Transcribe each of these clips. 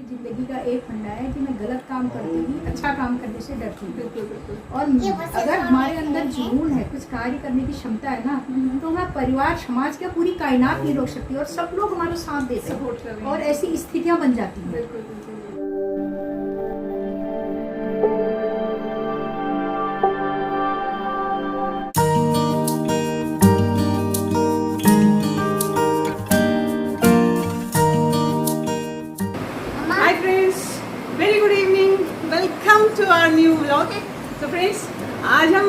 जिंदगी का एक फंडा है कि मैं गलत काम करती ही अच्छा काम करने से डरती हूँ। और अगर हमारे अंदर जुनून है, कुछ कार्य करने की क्षमता है ना, तो हमारा परिवार, समाज का, पूरी कायनात नहीं रोक सकती और सब लोग हमारा साथ देते हैं और ऐसी स्थितियाँ बन जाती हैं। Hi friends, very good evening. Welcome to our new vlog. So friends, आज हम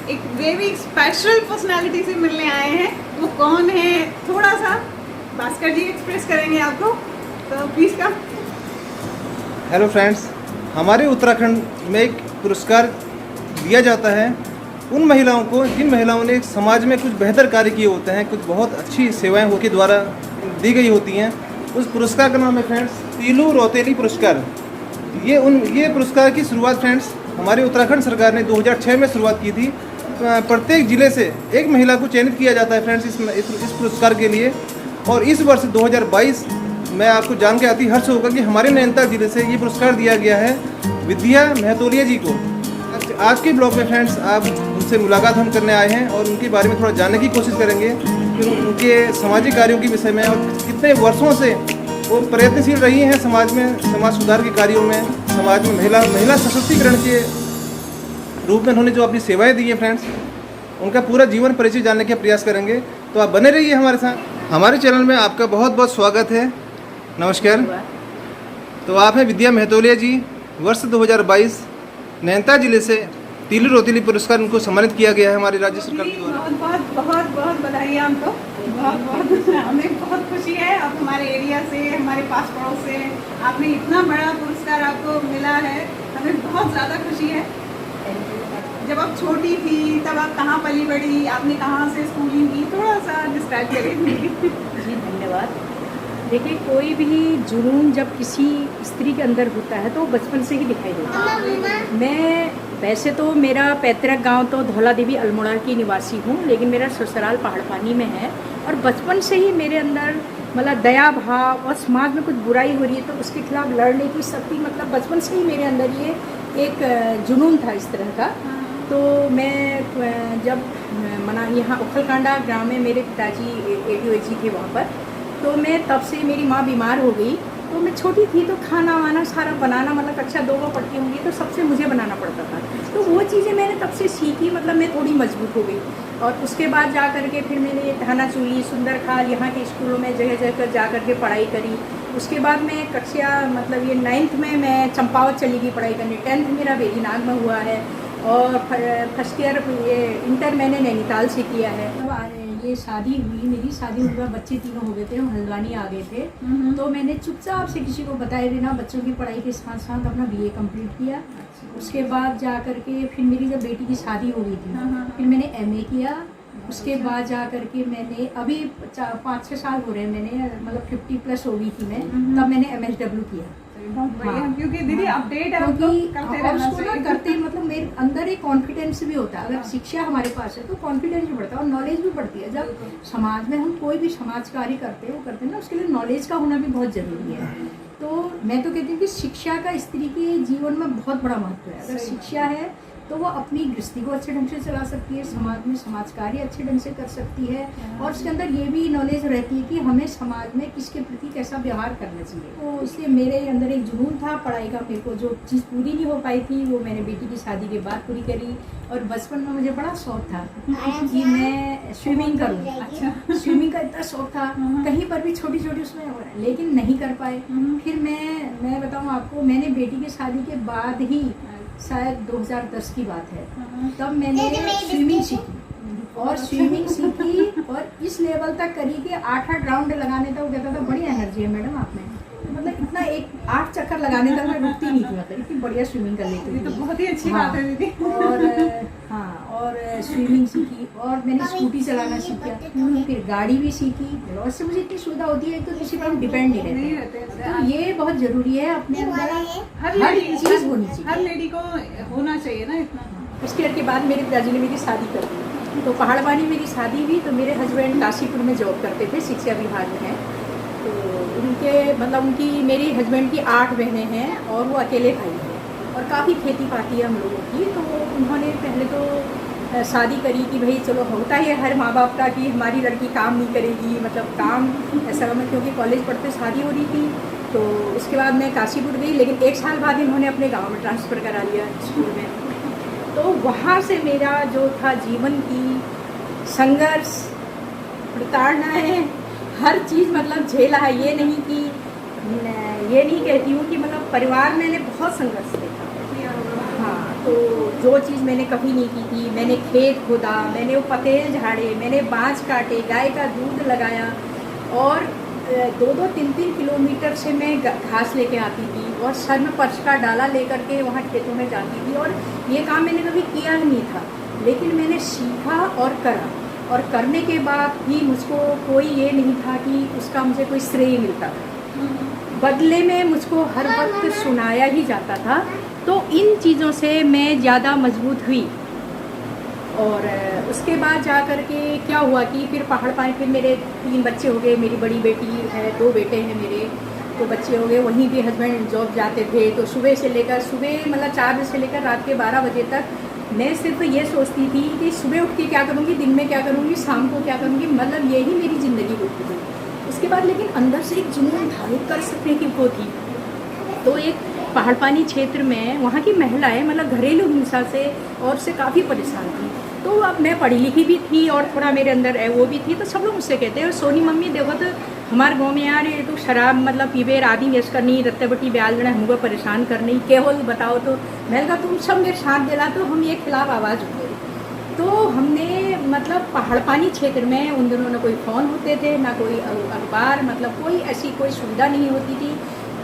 एक वेरी स्पेशल पर्सनालिटी से मिलने आए हैं। वो कौन है, थोड़ा सा भास्कर जी एक्सप्रेस करेंगे आपको, तो प्लीज कम। हेलो फ्रेंड्स, हमारे उत्तराखंड में एक पुरस्कार दिया जाता है उन महिलाओं को जिन महिलाओं ने समाज में कुछ बेहतर कार्य किए होते हैं, कुछ बहुत अच्छी सेवाएं उनके द्वारा दी गई होती हैं। उस पुरस्कार का नाम है फ्रेंड्स तीलू रौतेली पुरस्कार। ये पुरस्कार की शुरुआत फ्रेंड्स हमारे उत्तराखंड सरकार ने 2006 में शुरुआत की थी। प्रत्येक ज़िले से एक महिला को चयनित किया जाता है फ्रेंड्स इस पुरस्कार के लिए। और इस वर्ष 2022 में आपको जान के अति हर्ष होगा कि हमारे नैनीताल जिले से ये पुरस्कार दिया गया है विद्या महतोलिया जी को। आज के ब्लॉग में फ्रेंड्स आप उनसे मुलाकात हम करने आए हैं और उनके बारे में थोड़ा जानने की कोशिश करेंगे कि उनके सामाजिक कार्यों के विषय में और कितने वर्षों से वो प्रयत्नशील रही हैं समाज में, समाज सुधार के कार्यों में, समाज में महिला सशक्तिकरण के रूप में उन्होंने जो अपनी सेवाएं दी हैं फ्रेंड्स, उनका पूरा जीवन परिचय जानने का प्रयास करेंगे। तो आप बने रहिए हमारे साथ। हमारे चैनल में आपका बहुत बहुत स्वागत है। नमस्कार। तो आप हैं विद्या महतोलिया जी। वर्ष 2022 नैनीताल जिले से तीलू रौतेली पुरस्कार उनको सम्मानित किया गया है हमारी राज्य सरकार के द्वारा। बहुत बधाई हमको, बहुत हमें बहुत खुशी है। आप हमारे एरिया से, हमारे पास पड़ोस से आपने इतना बड़ा पुरस्कार आपको मिला है, हमें बहुत ज़्यादा खुशी है। जब आप छोटी थी तब आप कहाँ पली बड़ी, आपने कहाँ से स्कूलिंग की, थोड़ा सा डिस्क्राइब करेंगे। जी धन्यवाद। देखिए, कोई भी जुनून जब किसी स्त्री के अंदर होता है तो बचपन से ही दिखाई देता है। मैं वैसे तो मेरा पैतृक गांव तो धौला देवी अल्मोड़ा की निवासी हूँ, लेकिन मेरा ससुराल पहाड़पानी में है। और बचपन से ही मेरे अंदर मतलब दया भाव और समाज में कुछ बुराई हो रही है तो उसके खिलाफ लड़ने की शक्ति, मतलब बचपन से ही मेरे अंदर ये एक जुनून था इस तरह का। तो मैं जब मना यहाँ उखलकांडा ग्राम में मेरे पिताजी ADOG थे वहाँ पर, तो मैं तब से, मेरी माँ बीमार हो गई तो मैं छोटी थी तो खाना वाना सारा बनाना, मतलब कक्षा 2 में पढ़ती होंगी तो सबसे मुझे बनाना पड़ता था। तो वो चीज़ें मैंने तब से सीखी, मतलब मैं थोड़ी मजबूत हो गई। और उसके बाद जा कर के फिर मैंने थानाचूली, सुंदरखाल, यहाँ के स्कूलों में जगह जगह जा कर के पढ़ाई करी। उसके बाद मैं कक्षा मतलब ये 9th में मैं चंपावत चली गई पढ़ाई करने। 10th मेरा वेरीनाग में हुआ है और फर्स्ट ईयर ये इंटर मैंने नैनीताल से किया है। ये शादी हुई, मेरी शादी हुआ, बच्चे तीनों हो गए थे, हम हल्द्वानी आ गए थे। तो मैंने चुपचाप से किसी को बताए बिना बच्चों की पढ़ाई के साथ साथ अपना BA कंप्लीट किया। उसके बाद जा कर के फिर मेरी जब बेटी की शादी हो गई थी, फिर मैंने MA किया। उसके बाद जा कर के मैंने अभी 5-6 साल हो रहे हैं, मैंने मतलब 50+ हो गई थी मैं, तब मैंने MSW किया। क्योंकि दीदी अपडेट है, करते मतलब मेरे अंदर एक कॉन्फिडेंस भी होता है। अगर शिक्षा हमारे पास है तो कॉन्फिडेंस भी बढ़ता है और नॉलेज भी बढ़ती है। जब समाज में हम कोई भी समाज कार्य करते हैं ना, उसके लिए नॉलेज का होना भी बहुत ज़रूरी है। तो मैं तो कहती हूँ कि शिक्षा का स्त्री के जीवन में बहुत बड़ा महत्व है। अगर शिक्षा है तो वो अपनी गृहस्थी को अच्छे ढंग से चला सकती है, समाज में समाज कार्य अच्छे ढंग से कर सकती है, और उसके अंदर ये भी नॉलेज रहती है कि हमें समाज में किसके प्रति कैसा व्यवहार करना चाहिए। तो इसलिए मेरे अंदर एक जुनून था पढ़ाई का। मेरे को जो चीज़ पूरी नहीं हो पाई थी वो मैंने बेटी की शादी के बाद पूरी करी। और बचपन में मुझे बड़ा शौक था कि मैं स्विमिंग करूँ। अच्छा, स्विमिंग का इतना शौक था, कहीं पर भी छोटी छोटी उसमें, लेकिन नहीं कर पाए। फिर मैं बताऊँ आपको, मैंने बेटी की शादी के बाद ही, शायद 2010 की बात है, तब मैंने स्विमिंग सीखी। और स्विमिंग सीखी और इस लेवल तक करी कि 8-8 राउंड लगाने तक। वो कहता था बड़ी एनर्जी है मैडम आप में, मतलब इतना 8 चक्कर लगाने तक मैं रुकती नहीं थी, मतलब इतनी बढ़िया स्विमिंग कर लेती थी। तो बहुत ही अच्छी बात है दीदी। और स्विमिंग सीखी और मैंने स्कूटी चलाना सीखा, फिर गाड़ी भी सीखी। और उससे मुझे इतनी सुविधा होती है तो किसी पर हम डिपेंड नहीं रहते। तो ये बहुत ज़रूरी है, अपने अंदर हर चीज़ होनी चाहिए, हर लेडी को होना चाहिए ना इतना। उसके बाद मेरे पिताजी ने मेरी शादी कर दी, तो पहाड़वानी मेरी शादी हुई। तो मेरे हस्बैंड काशीपुर में जॉब करते थे, शिक्षा विभाग में है। तो उनके मतलब उनकी मेरे हस्बैंड की 8 बहनें हैं और वो अकेले भाई हैं और काफ़ी खेती पाती है हम लोगों की। तो उन्होंने पहले तो शादी करी कि भाई चलो होता ही है हर माँ बाप का कि हमारी लड़की काम नहीं करेगी, मतलब काम ऐसा मैं क्योंकि कॉलेज पढ़ते शादी हो रही थी। तो उसके बाद मैं काशीपुर गई, लेकिन 1 साल बाद इन्होंने अपने गांव में ट्रांसफ़र करा लिया स्कूल में। तो वहाँ से मेरा जो था जीवन की संघर्ष, प्रताड़नाएँ, हर चीज़ मतलब झेला है। ये नहीं कहती हूँ कि मतलब परिवार मैंने बहुत संघर्ष देखा। हाँ, तो जो चीज़ मैंने कभी नहीं की थी, मैंने खेत खोदा, मैंने वो पतेल झाड़े, मैंने बाँस काटे, गाय का दूध लगाया और 2-2, 3-3 किलोमीटर से मैं घास लेके आती थी और सर में पर्च का डाला लेकर के वहाँ खेतों में जाती थी। और ये काम मैंने कभी किया ही नहीं था, लेकिन मैंने सीखा और करा। और करने के बाद भी मुझको कोई ये नहीं था कि उसका मुझे कोई श्रेय मिलता था, बदले में मुझको हर वक्त सुनाया ही जाता था। तो इन चीज़ों से मैं ज़्यादा मजबूत हुई। और उसके बाद जा कर के क्या हुआ कि फिर पहाड़ पाए, फिर मेरे 3 बच्चे हो गए, मेरी बड़ी बेटी है, 2 बेटे हैं मेरे, तो बच्चे हो गए। वहीं भी हस्बैंड जॉब जाते थे, तो सुबह मतलब 4 बजे से लेकर रात के 12 बजे तक मैं सिर्फ ये सोचती थी कि सुबह उठ के क्या करूँगी, दिन में क्या करूँगी, शाम को क्या करूँगी, मतलब यही मेरी ज़िंदगी होती थी। उसके बाद लेकिन अंदर से एक जुनून था, एक कर सकने की वो थी। तो एक पहाड़ पानी क्षेत्र में वहाँ की महिलाएं मतलब घरेलू हिंसा से और से काफ़ी परेशान थी। तो अब मैं पढ़ी लिखी भी थी और थोड़ा मेरे अंदर वो भी थी। तो सब लोग मुझसे कहते हैं सोनी मम्मी देखो तो हमारे गाँव में यार ये तो शराब मतलब पीबे आदि वेस्ट करनी, रत्ते बट्टी ब्याज लेना, हमको परेशान करनी, केवल बताओ। तो मैंने कहा तुम सब मेरे साथ दिला, तो हम ये खिलाफ आवाज़ उठाए। तो हमने मतलब पहाड़ पानी क्षेत्र में उन दिनों ना कोई फ़ोन होते थे, ना कोई अखबार, मतलब कोई ऐसी कोई सुविधा नहीं होती थी।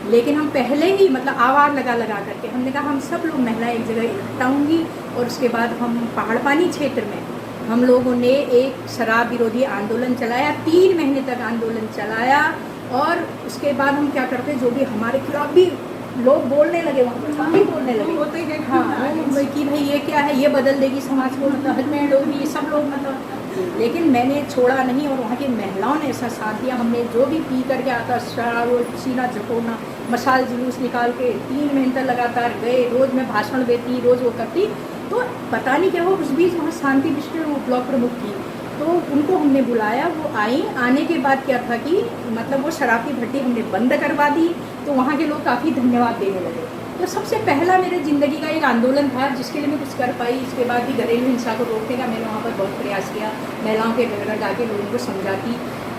लेकिन हम पहले ही मतलब आवाज़ लगा करके हमने कहा हम सब लोग महिलाएं एक जगह इकट्ठा होंगी। और उसके बाद हम पहाड़ पानी क्षेत्र में हम लोगों ने एक शराब विरोधी आंदोलन चलाया, 3 महीने तक आंदोलन चलाया। और उसके बाद हम क्या करते, जो भी हमारे खिलाफ भी लोग बोलने लगे, वहाँ पर काफ़ी बोलने लगे होते हैं। हाँ, कि भाई ये क्या है, ये बदल देगी समाज को, मतलब हस्बैंड होगी, सब लोग मतलब। लेकिन मैंने छोड़ा नहीं और वहाँ की महिलाओं ने ऐसा साथ दिया। हमने जो भी पी करके आता शराब, सीना झकोड़ना, मशाल जुलूस निकाल के 3 महीने तक लगातार गए। रोज़ मैं भाषण देती, रोज़ वो करती। तो पता नहीं क्या हो, उस बीच वहाँ शांति बिष्ट वो ब्लॉक प्रमुख थी, तो उनको हमने बुलाया, वो आई। आने के बाद क्या था कि मतलब वो शराब की भट्टी हमने बंद करवा दी। तो वहाँ के लोग काफ़ी धन्यवाद देने लगे। तो सबसे पहला मेरे ज़िंदगी का एक आंदोलन था जिसके लिए मैं कुछ कर पाई। इसके बाद भी घरेलू हिंसा को रोकने का मैंने वहाँ पर बहुत प्रयास किया, महिलाओं के घर घर जाके लोगों को समझाती।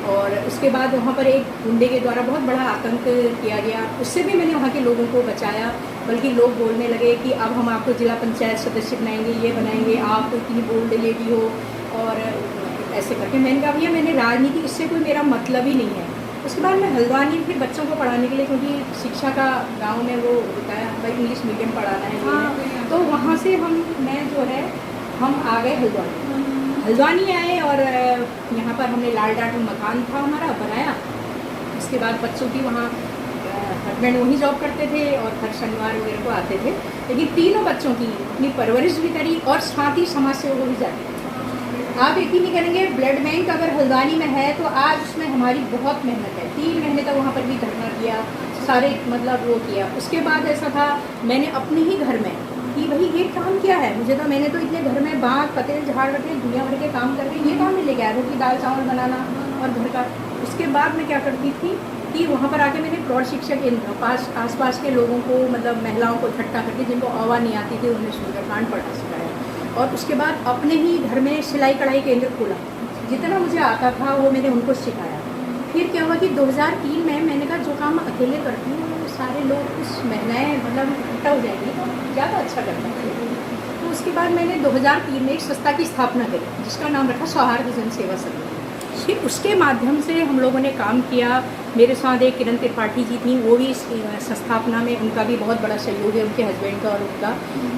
और उसके बाद वहाँ पर एक गुंडे के द्वारा बहुत बड़ा आतंक किया गया, उससे भी मैंने वहाँ के लोगों को बचाया। बल्कि लोग बोलने लगे कि अब हम आपको जिला पंचायत सदस्य बनाएंगे, ये बनाएंगे, आप तो इतनी बोल्ड लेडी हो। और ऐसे करके मैंने कहा भैया मैंने राजनीति, इससे कोई मेरा मतलब ही नहीं है। उसके बाद मैं हल्द्वानी फिर बच्चों को पढ़ाने के लिए, क्योंकि शिक्षा का गांव में वो होता है भाई इंग्लिश मीडियम पढ़ाना है, हाँ, तो वहाँ से मैं जो है हम आ गए हल्द्वानी आए। और यहाँ पर हमने लाल डाट में मकान था हमारा बनाया। उसके बाद बच्चों की वहाँ हस्बैंड वहीं जॉब करते थे और हर शनिवार वगैरह को आते थे। लेकिन तीनों बच्चों की अपनी परवरिश भी करी और साथ ही समाज सेवा को भी जाते थे। आप यकीन नहीं करेंगे, ब्लड बैंक अगर हल्द्वानी में है तो आज उसमें हमारी बहुत मेहनत है। 3 महीने तक वहाँ पर भी धरना किया, सारे मतलब वो किया। उसके बाद ऐसा था मैंने अपने ही घर में कि भाई ये काम क्या है, मुझे तो मैंने तो इतने घर में बाँस पतेल झाड़ रखे, दुनिया भर के काम करके ये काम नहीं ले गया, रोटी दाल चावल बनाना और घर का। उसके बाद मैं क्या करती थी कि वहाँ पर आके मैंने प्रौढ़ शिक्षा केंद्र आस-पास के लोगों को मतलब महिलाओं को इकट्ठा करके जिनको आवाज़ नहीं आती थी उन्हें सुंदरकांड पढ़ा सिखाया। और उसके बाद अपने ही घर में सिलाई कढ़ाई केंद्र खोला, जितना मुझे आता था वो मैंने उनको सिखाया। फिर क्या हुआ कि 2003 में मैंने कहा जो काम अकेले करती हूँ सारे लोग कुछ महिलाएँ मतलब इकट्ठा हो जाएंगी तो ज़्यादा अच्छा करना चाहिए। तो उसके बाद मैंने 2003 में एक संस्था की स्थापना करी जिसका नाम रखा सौहार्द जन सेवा समिति। फिर उसके माध्यम से हम लोगों ने काम किया। मेरे साथ एक किरण त्रिपाठी जी थी, वो भी संस्थापना में उनका भी बहुत बड़ा सहयोग है, उनके हस्बैंड का और उनका।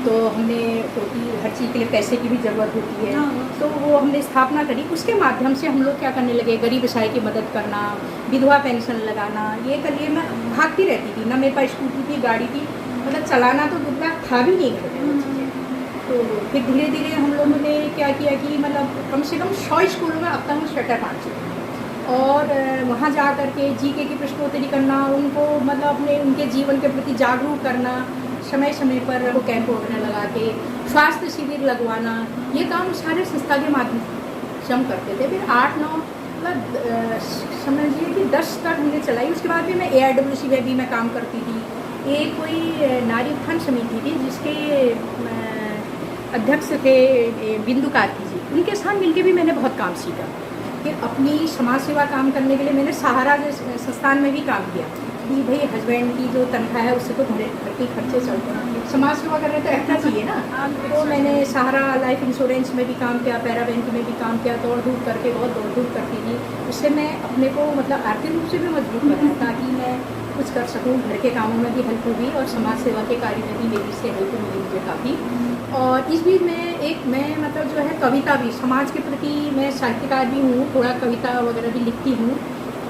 तो हमने क्योंकि हर चीज़ के लिए पैसे की भी ज़रूरत होती है, तो वो हमने स्थापना करी। उसके माध्यम से हम लोग क्या करने लगे, गरीब विषय की मदद करना, विधवा पेंशन लगाना, ये कर लिए। मैं भागती रहती थी, ना मेरे पास स्कूटी थी, गाड़ी थी, मतलब चलाना तो दुर्गा था भी नहीं घर में। तो फिर धीरे धीरे हम लोगों ने क्या किया कि मतलब कम से कम 100 स्कूलों में अब तक हम स्वेटर बांट चुके हैं। और वहाँ जा कर के जीके की प्रश्नोत्तरी करना, उनको मतलब अपने उनके जीवन के प्रति जागरूक करना, समय समय पर वो कैंप वगैरह लगा के स्वास्थ्य शिविर लगवाना, ये काम सारे संस्था के माध्यम से हम करते थे। फिर 8-9 मतलब समझिए कि 10 तक हमने चलाई। उसके बाद भी मैं ARWC में भी मैं काम करती थी। एक कोई नारी उत्थान समिति थी जिसके अध्यक्ष थे बिंदु कार्की जी, उनके साथ मिलकर भी मैंने बहुत काम सीखा। फिर अपनी समाज सेवा काम करने के लिए मैंने सहारा संस्थान में भी काम किया कि भाई हस्बैंड की जो तनख्वाह है उससे तो घर के खर्चे चलते हैं, समाज सेवा करने तो रखना चाहिए ना। तो मैंने सहारा लाइफ इंश्योरेंस में भी काम किया, पैरा बैंक में भी काम किया, दौड़ धूप करके बहुत दौड़ धूप करती थी। उससे मैं अपने को मतलब आर्थिक रूप से भी मजबूत बनाया ताकि मैं कुछ कर सकूं। घर के कामों में भी हेल्प हुई और समाज सेवा के कार्य में भी मेरी से हेल्प मिली मुझे काफ़ी। और इस बीच मैं मतलब जो है कविता भी, समाज के प्रति मैं साहित्यकार भी हूँ, थोड़ा कविता वगैरह भी लिखती हूँ।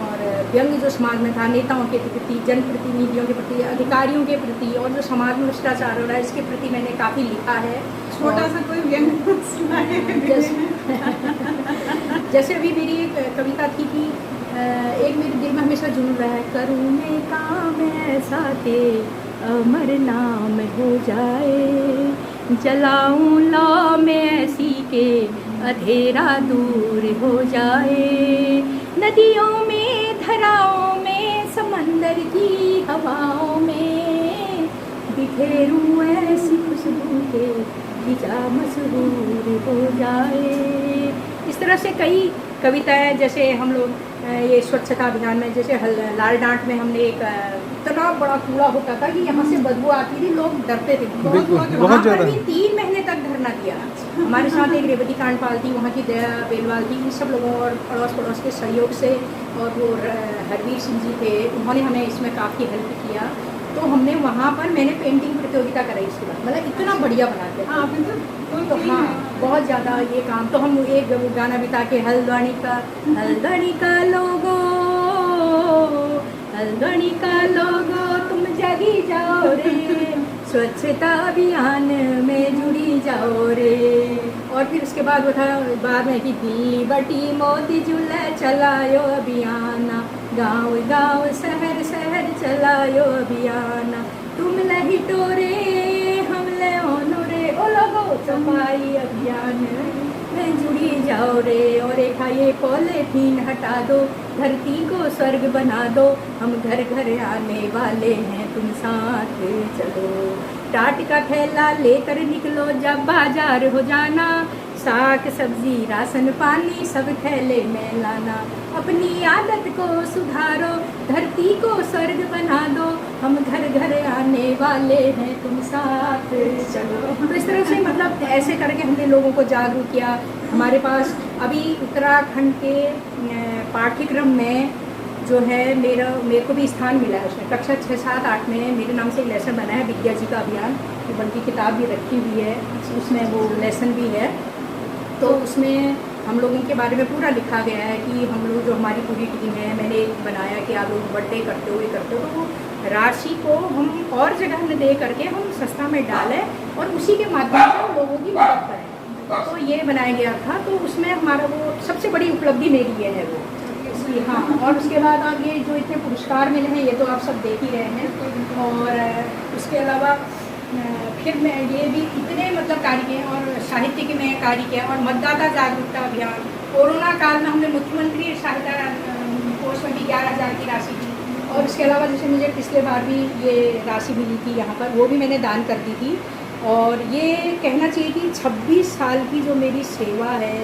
और व्यंग जो समाज में था नेताओं के प्रति, जनप्रतिनिधियों के प्रति, अधिकारियों के प्रति और जो समाज में भ्रष्टाचार हो रहा है इसके प्रति मैंने काफ़ी लिखा है। छोटा सा कोई व्यंग सुनाए। जैसे अभी मेरी एक कविता थी कि एक मेरे दिल में हमेशा जुड़ रहा है, करूँ मैं काम ऐसा के अमर नाम हो जाए, जलाऊं लौ में ऐसी के अंधेरा दूर हो जाए, नदियों में धराओं में समंदर की हवाओं में बिखेरूं ऐसी खुशबू के फिजा मशहूर हो जाए। इस तरह से कई कविताएं, जैसे हम लोग ये स्वच्छता अभियान में जैसे लाल डांट में हमने एक इतना बड़ा कूड़ा होता था कि यहाँ से बदबू आती थी, लोग डरते थे बहुत ज़्यादा। 3 महीने तक धरना दिया। हमारे साथ एक रेवती कांडपाल थी, वहाँ की दया बेलवाल थी, इन सब लोगों और अड़ोस पड़ोस के सहयोग से, और वो हरवीर सिंह जी थे, उन्होंने हमें इसमें काफ़ी हेल्प किया। तो हमने वहाँ पर मैंने पेंटिंग प्रतियोगिता कराई इसके बाद, मतलब इतना बढ़िया बनाते हाँ तो हाँ बहुत ज़्यादा ये काम। तो हम एक गाना बिता के हल्द्वानी का लोगो, हल्द्वानी का लोगो तुम जगी जाओ रे, स्वच्छता अभियान में जुड़ी जाओ रे। और फिर उसके बाद वो था बाद में कि दिल्ली बटी मोदी जुला चलायो अभियान, गांव गांव शहर शहर चलायो अभियान, तुम लहिटो रे हम ले ओनो रे, ओ लोगो सफाई अभियान में जुड़ी जाओ रे। और एक ये पॉलीथीन हटा दो, धरती को स्वर्ग बना दो, हम घर घर आने वाले हैं तुम साथ चलो, टाट का थैला लेकर निकलो जब बाजार हो जाना, साग सब्जी राशन पानी सब थैले में लाना, अपनी आदत को सुधारो, धरती को स्वर्ग बना दो, हम घर घर आने वाले हैं तुम साथ चलो। तो इस तरह से मतलब ऐसे करके हमने लोगों को जागरूक किया। हमारे पास अभी उत्तराखंड के पाठ्यक्रम में जो है मेरे को भी स्थान मिला है उसमें, कक्षा 6, 7, 8 में मेरे नाम से एक लेसन बना है विद्या जी का अभियान, तो बल्कि किताब भी रखी हुई है, उसमें वो लेसन भी है। तो उसमें हम लोगों के बारे में पूरा लिखा गया है कि हम लोग जो हमारी पूरी टीम है, मैंने एक बनाया कि आप लोग बर्थडे करते हो, ये करते हो, तो वो राशि को हम और जगह में दे करके हम संस्था में डालें और उसी के माध्यम से लोगों की मदद करें। तो ये बनाया गया था। तो उसमें हमारा वो सबसे बड़ी उपलब्धि मेरी ये है वो इसलिए हाँ। और उसके बाद अब ये जो इतने पुरस्कार मिले हैं ये तो आप सब देख ही रहे हैं। और उसके अलावा फिर मैं ये भी इतने मतलब कार्य किए और साहित्य के में कार्य किया और मतदाता जागरूकता अभियान। कोरोना काल में हमने मुख्यमंत्री सहायता कोष में भी 11,000 की राशि दी। और उसके अलावा जैसे मुझे पिछले बार भी ये राशि मिली थी यहाँ पर, वो भी मैंने दान कर दी थी। और ये कहना चाहिए कि 26 साल की जो मेरी सेवा है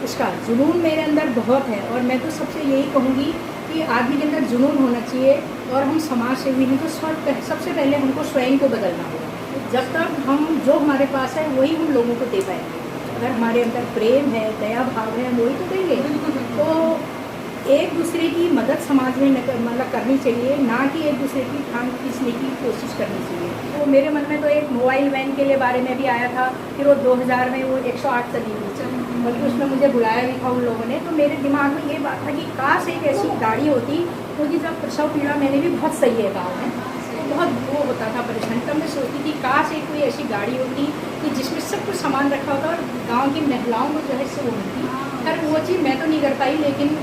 उसका जुनून मेरे अंदर बहुत है। और मैं तो सबसे यही कहूँगी कि आदमी के अंदर जुनून होना चाहिए और हम समाज सेवी हैं तो सबसे पहले हमको स्वयं को बदलना होगा। जब तक हम जो हमारे पास है वही हम लोगों को दे पाएंगे। अगर हमारे अंदर प्रेम है, दया भाव है, हम वही तो देंगे। तो एक दूसरे की मदद समाज में मतलब करनी चाहिए, ना कि एक दूसरे की टांग खींचने की कोशिश करनी चाहिए। तो मेरे मन में तो एक मोबाइल वैन के लिए बारे में भी आया था, फिर वो 2000 में वो 108 चली हुई, बल्कि उसमें मुझे बुलाया भी था उन लोगों ने। तो मेरे दिमाग में ये बात था कि काश एक ऐसी गाड़ी होती, क्योंकि जब प्रसव पीड़ा मैंने भी बहुत सही है गाँव में, तो बहुत वो होता था परेशानी। तब मैं सोचती थी काश एक कोई ऐसी गाड़ी होती कि जिसमें सब कुछ सामान रखा होता और गाँव की महिलाओं को जो है इससे वो होती। खैर वो चीज़ मैं तो नहीं कर पाई, लेकिन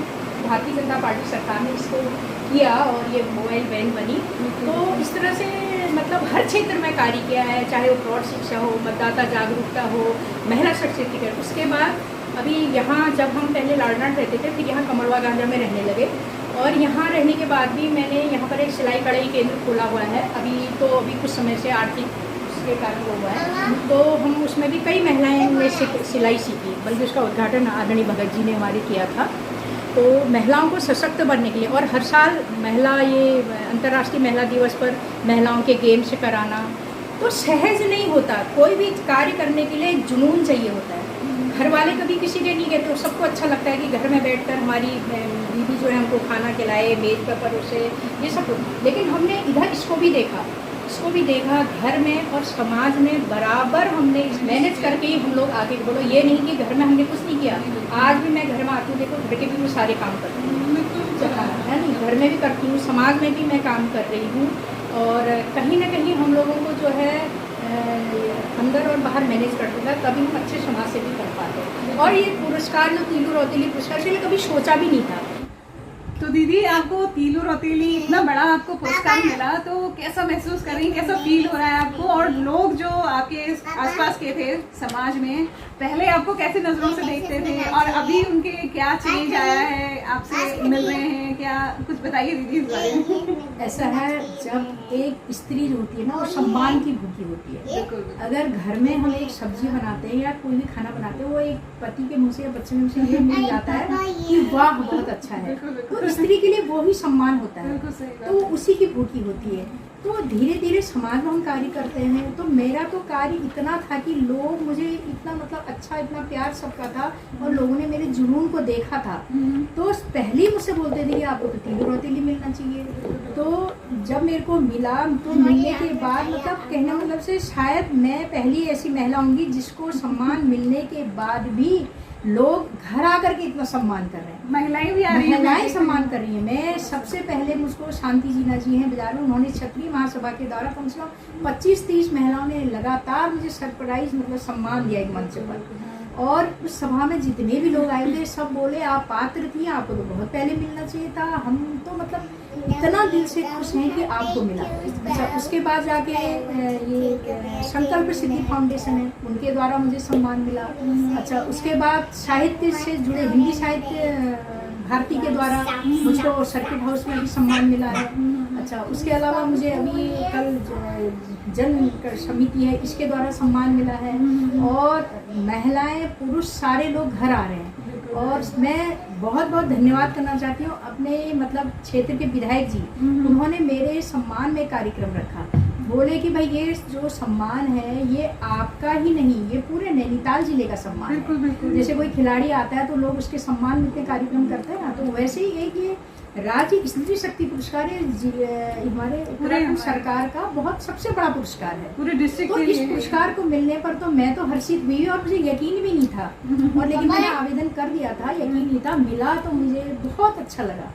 भारतीय जनता पार्टी सरकार ने इसको किया और ये मोबाइल वैन बनी, तो इस तरह से मतलब हर क्षेत्र में कार्य किया है, चाहे वो प्रौढ़ शिक्षा हो, मतदाता जागरूकता हो, महिला सशक्तिकरण। उसके बाद अभी यहाँ जब हम पहले लाड़नाट रहते थे, फिर यहाँ कमरवा गांजा में रहने लगे, और यहाँ रहने के बाद भी मैंने यहाँ पर एक सिलाई कढ़ाई केंद्र खोला हुआ है। अभी कुछ समय से आर्थिक उसके कारण वो हुआ है, तो हम उसमें भी कई महिलाएं ने सिलाई सीखी, बल्कि उसका उद्घाटन आदरणीय भगत जी ने हमारे किया था। तो महिलाओं को सशक्त बनने के लिए, और हर साल महिला ये अंतर्राष्ट्रीय महिला दिवस पर महिलाओं के गेम्स कराना, तो सहज नहीं होता। कोई भी कार्य करने के लिए एक जुनून चाहिए होता है। घर वाले कभी किसी के नहीं कहते, सबको अच्छा लगता है कि घर में बैठकर हमारी दीदी जो है हमको खाना खिलाए, मेज पर परोसे, ये सब। लेकिन हमने इधर इसको भी देखा घर में और समाज में बराबर हमने मैनेज करके ही हम लोग आगे बोलो। ये नहीं कि घर में हमने कुछ नहीं किया। आज भी मैं घर में आती हूँ, देखो घर के भी मैं सारे काम करती हूँ, है नहीं, घर में भी करती हूँ, समाज में भी मैं काम कर रही हूँ, और कहीं ना कहीं हम लोगों को जो है अंदर और बाहर मैनेज करते थे, तभी हम अच्छे समाज से भी कर पाते। और ये पुरस्कार जो तीलू रौतेली पुरस्कार, इसलिए कभी सोचा भी नहीं था। तो दीदी, आपको तीलू रौतेली इतना बड़ा आपको पुरस्कार मिला, तो कैसा महसूस कर रही हैं, कैसा फील हो रहा है आपको? और लोग जो आपके आसपास के थे समाज में, पहले आपको कैसे नजरों से देखते थे, और अभी उनके क्या चेंज आया है, आपसे मिल रहे हैं क्या? कुछ बताइए दीदी इस बारे में। ऐसा है, जब एक स्त्री जो होती है ना, वो सम्मान की भूखी होती है। अगर घर में हम एक सब्जी बनाते हैं या कोई भी खाना बनाते हैं, वो एक पति के मुँह से या बच्चे के मुँह से ये मिल जाता है कि वाह बहुत अच्छा है, तो स्त्री के लिए वो ही सम्मान होता है, तो उसी की भूखी होती है। तो धीरे धीरे समाज में हम कार्य करते हैं, तो मेरा तो कार्य इतना था कि लोग मुझे इतना मतलब अच्छा, इतना प्यार सबका था, और लोगों ने मेरे जुनून को देखा था, तो पहले ही मुझसे बोलते थे कि आपको तो तीलू रौतेली मिलना चाहिए। तो जब मेरे को मिला, तो मिलने के बाद मतलब कहने मतलब से शायद मैं पहली ऐसी महिला होंगी जिसको सम्मान मिलने के बाद भी लोग घर आकर के इतना सम्मान कर रहे हैं। महिलाएं भी आ रही हैं, महिलाएं सम्मान कर रही हैं। मैं सबसे पहले, मुझको शांति जीना जी हैं बाजार में, उन्होंने क्षत्रिय महासभा के द्वारा कम से कम 25-30 महिलाओं ने लगातार मुझे सरप्राइज मतलब सम्मान दिया एक मंच पर, और उस सभा में जितने भी लोग आए थे सब बोले आप पात्र थी, आपको तो बहुत पहले मिलना चाहिए था। हम तो मतलब इतना दिल से खुश हैं कि आपको मिला। अच्छा, उसके बाद जाके ये संकल्प सिद्धि फाउंडेशन है, उनके द्वारा मुझे सम्मान मिला। अच्छा, उसके बाद साहित्य से जुड़े हिंदी साहित्य भारती के द्वारा मुझको सर्किट हाउस में भी सम्मान मिला है। अच्छा, उसके अलावा मुझे अभी कल जन समिति है, इसके द्वारा सम्मान मिला है, और महिलाएं पुरुष सारे लोग घर आ रहे हैं। और मैं बहुत बहुत धन्यवाद करना चाहती हूँ अपने मतलब क्षेत्र के विधायक जी, उन्होंने मेरे सम्मान में कार्यक्रम रखा। बोले कि भाई ये जो सम्मान है ये आपका ही नहीं, ये पूरे नैनीताल जिले का सम्मान है। बिल्कुल बिल्कुल। जैसे कोई खिलाड़ी आता है तो लोग उसके सम्मान में कार्यक्रम करते हैं ना, तो वैसे ही एक ये राज्य स्त्री शक्ति पुरस्कार है हमारे उत्तराखंड सरकार का बहुत सबसे बड़ा पुरस्कार है पूरे डिस्ट्रिक्ट तो के इस लिए। पुरस्कार को मिलने पर तो मैं तो हर्षित हुई, और मुझे यकीन भी नहीं था, और लेकिन मैंने आवेदन कर दिया था, यकीन नहीं था, मिला तो मुझे बहुत अच्छा लगा,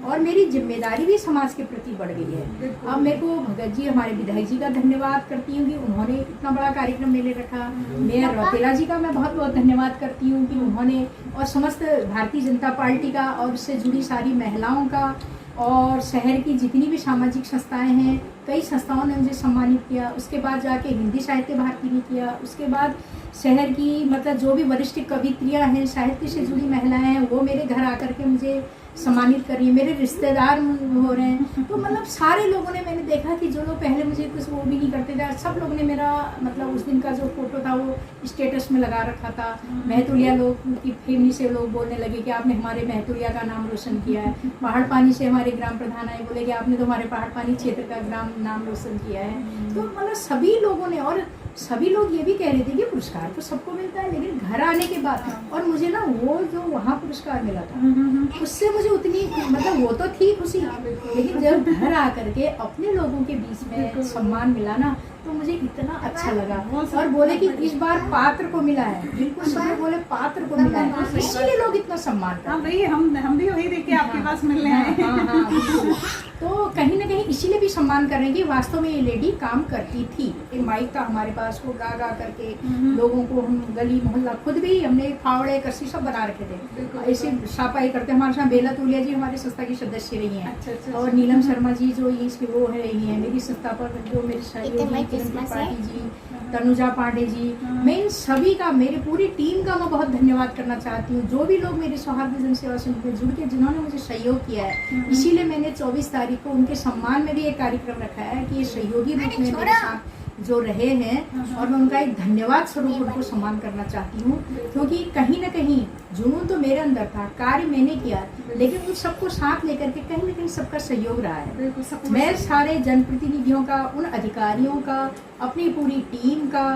और मेरी जिम्मेदारी भी समाज के प्रति बढ़ गई है। अब मेरे को भगत जी हमारे विधायक जी का धन्यवाद करती हूँ कि उन्होंने इतना बड़ा कार्यक्रम मेरे रखा। मेयर रौतेला जी का मैं बहुत बहुत धन्यवाद करती हूँ कि उन्होंने, और समस्त भारतीय जनता पार्टी का, और उससे जुड़ी सारी महिलाओं का, और शहर की जितनी भी सामाजिक संस्थाएं हैं, कई संस्थाओं ने मुझे सम्मानित किया। उसके बाद जाके हिंदी साहित्य भारती ने किया। उसके बाद शहर की मतलब जो भी वरिष्ठ कवित्रियाँ हैं, साहित्य से जुड़ी महिलाएं हैं, वो मेरे घर आकर के मुझे सम्मानित कर रही है। मेरे रिश्तेदार हो रहे हैं, तो मतलब सारे लोगों ने, मैंने देखा कि जो लोग पहले मुझे कुछ वो भी नहीं करते थे, सब लोगों ने मेरा मतलब उस दिन का जो फोटो था वो स्टेटस में लगा रखा था। महतुलिया लोग की फैमिली से लोग बोलने लगे कि आपने हमारे महतुलिया का नाम रोशन किया है। पहाड़ पानी से हमारे ग्राम प्रधान आए, बोले कि आपने तो हमारे पहाड़ पानी क्षेत्र का ग्राम नाम रोशन किया है। तो मतलब सभी लोगों ने, और सभी लोग ये भी कह रहे थे कि पुरस्कार तो सबको मिलता है, लेकिन घर आने के बाद, और मुझे ना वो जो वहाँ पुरस्कार मिला था उससे मुझे उतनी मतलब वो तो थी खुशी, लेकिन जब घर आकर के अपने लोगों के बीच में सम्मान मिला ना, तो मुझे इतना अच्छा लगा। और बोले कि इस बार पात्र को मिला है, बिल्कुल सब लोग बोले पात्र को मिला है, इसलिए लोग इतना सम्मान करते हैं। हाँ भाई, हम भी वही देख के आपके पास मिलने आए। हाँ, तो कहीं ना कहीं इसीलिए भी सम्मान कर रहे हैं कि वास्तव में ये लेडी काम करती थी। एक माइक था हमारे पास, वो गा गा करके लोगों को, हम गली मोहल्ला खुद भी हमने फावड़े कस्सी सब बना रखे थे, ऐसे सफाई करते। हमारे साथ बेला तुलिया जी हमारी संस्था की सदस्य रही हैं। अच्छा। और नीलम शर्मा जी जो इसकी वो है रही हैं मेरी संस्था पर, जो मेरी सहयोगी किरण त्रिपाठी जी, तनुजा पांडे जी, मैं इन सभी का, मेरी पूरी टीम का मैं बहुत धन्यवाद करना चाहती हूँ। जो भी लोग मेरे सौहार्द जन सेवा संघ में जुड़ के जिन्होंने मुझे सहयोग किया है, इसीलिए मैंने 24 तारीख को उनके सम्मान में भी एक कार्यक्रम रखा है कि ये सहयोगी रूप में मेरे साथ जो रहे हैं, और मैं उनका एक धन्यवाद स्वरूप उनको सम्मान करना चाहती हूँ। क्योंकि कहीं ना कहीं जुनून तो मेरे अंदर था, कार्य मैंने किया, लेकिन उन सबको साथ लेकर के कहीं ना कहीं सबका सहयोग रहा है। मैं सारे जनप्रतिनिधियों का, उन अधिकारियों का, अपनी पूरी टीम का,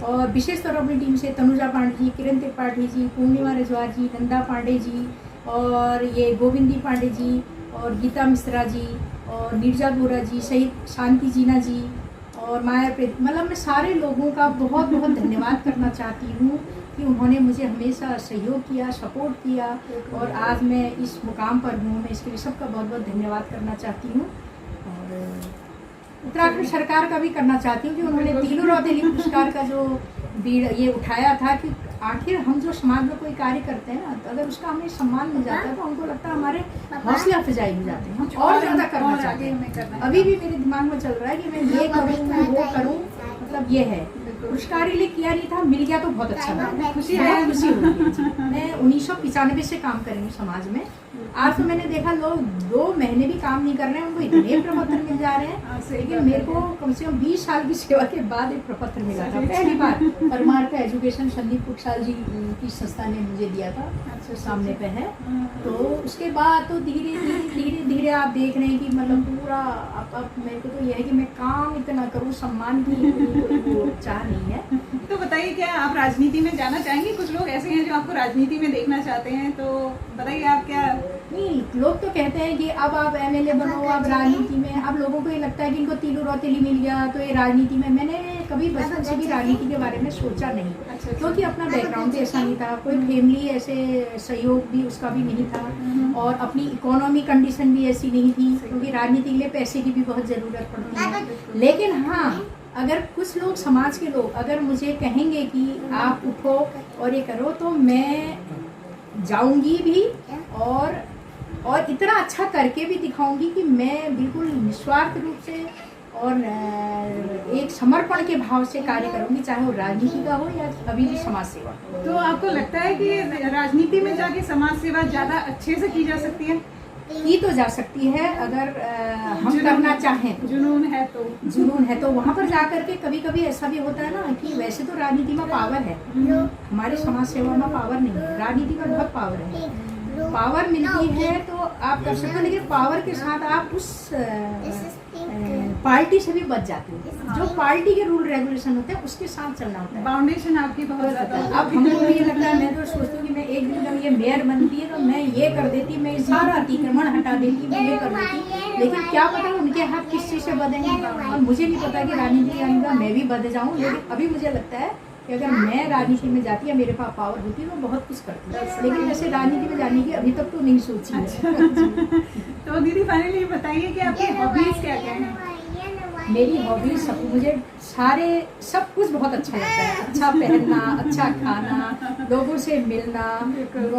और विशेष तौर पर अपनी टीम से तनुजा पांडे जी, किरण त्रिपाठी जी, पूर्णिमा रजवार जी, नंदा पांडे जी, और ये गोविंदी पांडे जी, और गीता मिश्रा जी, और नीरजा बोरा जी, सहित शांति जीना जी, और माया प्रीत, मतलब मैं सारे लोगों का बहुत बहुत धन्यवाद करना चाहती हूँ कि उन्होंने मुझे हमेशा सहयोग किया, सपोर्ट किया, और आज मैं इस मुकाम पर हूँ। मैं इसके लिए सबका बहुत बहुत धन्यवाद करना चाहती हूँ। और उत्तराखंड सरकार का भी करना चाहती हूँ कि उन्होंने तीनों रौतेली पुरस्कार का जो बीड़ ये उठाया था कि आखिर हम जो समाज में कोई कार्य करते हैं ना, तो अगर उसका हमें सम्मान मिल जाता है तो हमको लगता है हमारे हौसले अफजाई हो जाते हैं, हम और ज़्यादा करना चाहते हैं। अभी भी मेरे दिमाग में चल रहा है कि मैं ये करूँ वो करूँ, मतलब ये है। पुरस्कार के लिए किया नहीं था, मिल गया तो बहुत अच्छा लगा, खुशी है, खुशी होगी। मैं 1995 से काम कर रही हूँ समाज में। आज तो मैंने देखा लोग 2 महीने भी काम नहीं कर रहे हैं, उनको इतने प्रपत्र मिल जा रहे हैं। लेकिन मेरे को कम से कम 20 साल की सेवा के बाद एक प्रपत्र मिला था, पहली बार। परमार्थ एजुकेशन संदीप कुटसाल जी की संस्था ने मुझे दिया था, सामने पे है। तो उसके बाद तो धीरे धीरे आप देख रहे हैं कि मतलब पूरा अब मेरे को तो यह है कि मैं काम इतना करूँ, सम्मान की कोई चाह नहीं है। तो बताइए, क्या आप राजनीति में जाना चाहेंगे? कुछ लोग ऐसे हैं जो आपको राजनीति में देखना चाहते हैं, तो बताइए आप क्या। नहीं, लोग तो कहते हैं कि अब आप एमएलए बनो, अब राजनीति में। अब लोगों को ये लगता है कि इनको तीनों रौतेली मिल गया तो ये राजनीति में। मैंने कभी बचपन से भी राजनीति के बारे में सोचा नहीं, क्योंकि अपना बैकग्राउंड भी ऐसा नहीं था, कोई फैमिली ऐसे सहयोग भी उसका भी नहीं था, और अपनी इकोनॉमी कंडीशन भी ऐसी नहीं थी, क्योंकि राजनीति के लिए पैसे की भी बहुत ज़रूरत पड़ती है। लेकिन हाँ, अगर कुछ लोग, समाज के लोग अगर मुझे कहेंगे कि आप उठो और ये करो, तो मैं जाऊंगी भी, और इतना अच्छा करके भी दिखाऊंगी कि मैं बिल्कुल निस्वार्थ रूप से और एक समर्पण के भाव से कार्य करूंगी, चाहे वो राजनीति का हो या अभी भी समाज सेवा। तो आपको लगता है कि राजनीति में जाके समाज सेवा ज़्यादा अच्छे से की जा सकती है? की तो जा सकती है, अगर हम करना चाहें। जुनून है तो वहाँ पर जाकर के कभी कभी ऐसा भी होता है ना कि वैसे तो राजनीति में पावर है, हमारे समाज सेवा में पावर नहीं है, राजनीति में बहुत पावर है। पावर मिलती है तो आप कर सकते हो, लेकिन पावर के साथ आप उस पार्टी से भी बच जाते हो। जो पार्टी के रूल रेगुलेशन होते हैं उसके साथ चलना होता है। फाउंडेशन आपकी बहुत ज़्यादा। अब हमको ये लगता है, मैं तो सोचती हूँ कि मैं एक दिन जब ये मेयर बनती है तो मैं ये कर देती, मैं सारा अतिक्रमण हटा देती, मैं ये कर देती। लेकिन क्या पता उनके हाथ किस चीज़ से बधेंगे, और मुझे नहीं पता कि राजनीति आऊँगा मैं भी बध जाऊँ। लेकिन अभी मुझे लगता है कि अगर मैं राजनीति में जाती या मेरे पास पावर होती तो बहुत कुछ करती, लेकिन वैसे राजनीति में जाने की अभी तक तो नहीं सोची है। तो दीदी फाइनली बताइए कि आपकी हॉबीज क्या क्या हैं? मेरी हॉबीज मुझे सारे सब कुछ बहुत अच्छा लगता है। अच्छा पहनना, अच्छा खाना, लोगों से मिलना,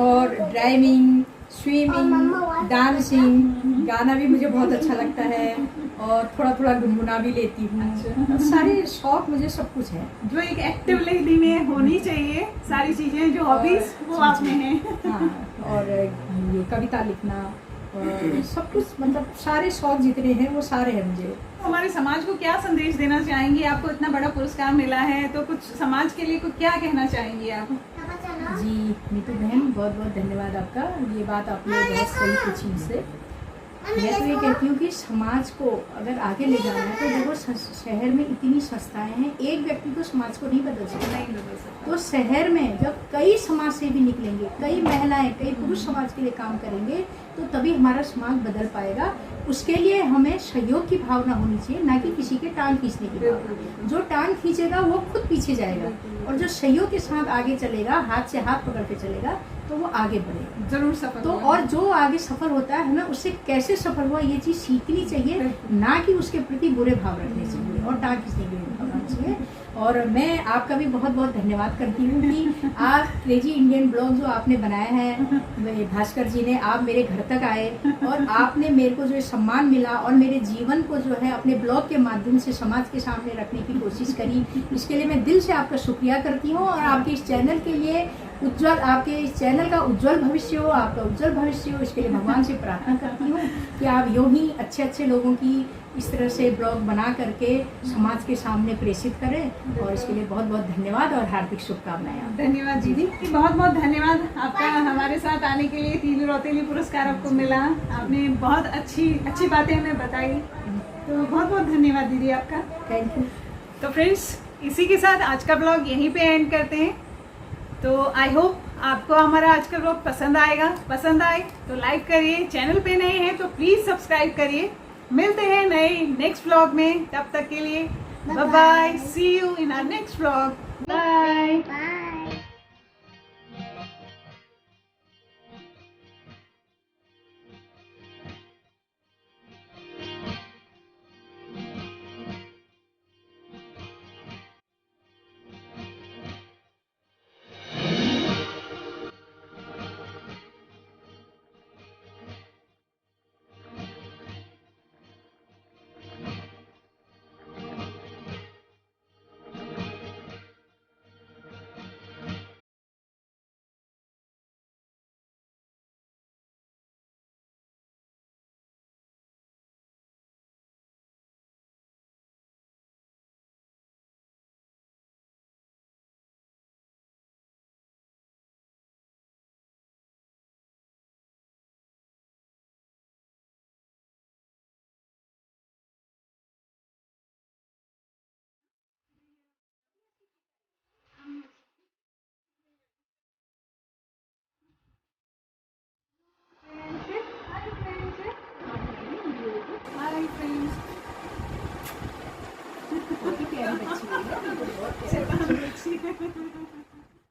और ड्राइविंग, स्विमिंग, डांसिंग, गाना भी मुझे बहुत अच्छा लगता है, और थोड़ा थोड़ा गुनगुना भी लेती हूँ। सारे शौक मुझे सब कुछ है जो एक एक्टिव लेडी में होनी चाहिए, सारी चीजें जो हॉबीज वो आप में हैं। हाँ, और ये कविता लिखना और सब कुछ, मतलब सारे शौक जितने हैं वो सारे हैं मुझे। हमारे समाज को क्या संदेश देना चाहेंगी? आपको इतना बड़ा पुरस्कार मिला है तो कुछ समाज के लिए कुछ क्या कहना चाहेंगी आप? जी नीतू बहन, बहुत बहुत धन्यवाद आपका। ये बात आपने बहुत सही पूछी मुझसे। मैं तो ये कहती हूँ कि समाज को अगर आगे ले जाना है तो देखो, शहर में इतनी संस्थाएं हैं, एक व्यक्ति तो समाज को नहीं बदल सकता। तो शहर में जब कई समाज सेवी निकलेंगे, कई महिलाएं, कई पुरुष समाज के लिए काम करेंगे, तो तभी हमारा समाज बदल पाएगा। उसके लिए हमें सहयोग की भावना होनी चाहिए, ना कि किसी के टांग खींचने की भावना। जो टांग खींचेगा वो खुद पीछे जाएगा, और जो सहयोग के साथ आगे चलेगा, हाथ से हाथ पकड़ के चलेगा, तो वो आगे बढ़ेगा, जरूर सफल तो होगा। और जो आगे सफल होता है हमें उससे कैसे सफल हुआ ये चीज़ सीखनी चाहिए, ना कि उसके प्रति बुरे भाव रखने चाहिए और ना किसी के लिए भावना चाहिए। और मैं आपका भी बहुत बहुत धन्यवाद करती हूँ कि आप क्रेजी इंडियन ब्लॉग जो आपने बनाया है भास्कर जी ने, आप मेरे घर तक आए और आपने मेरे को जो सम्मान मिला और मेरे जीवन को जो है अपने ब्लॉग के माध्यम से समाज के सामने रखने की कोशिश करी, इसके लिए मैं दिल से आपका शुक्रिया करती हूँ। और आपके इस चैनल के लिए उज्जवल, आपके इस चैनल का उज्जवल भविष्य हो, आपका उज्जवल भविष्य हो, इसके लिए भगवान से प्रार्थना करती हूँ कि आप यूँ ही अच्छे अच्छे लोगों की इस तरह से ब्लॉग बना करके समाज के सामने प्रेषित करें। और इसके लिए बहुत बहुत धन्यवाद और हार्दिक शुभकामनाएं। धन्यवाद दीदी, बहुत बहुत धन्यवाद आपका हमारे साथ आने के लिए। तीलू रौतेली पुरस्कार आपको मिला, आपने बहुत अच्छी बातें हमें बताई, तो बहुत बहुत धन्यवाद दीदी आपका। Thank you. तो फ्रेंड्स, इसी के साथ आज का ब्लॉग यहीं पे एंड करते हैं। तो आई होप आपको हमारा आज का ब्लॉग पसंद आए तो लाइक करिए, चैनल पे नए हैं तो प्लीज़ सब्सक्राइब करिए। मिलते हैं नए नेक्स्ट ब्लॉग में, तब तक के लिए bye bye, see you in our next blog, bye. Hi friends. बहुत ही प्यारी बच्ची है।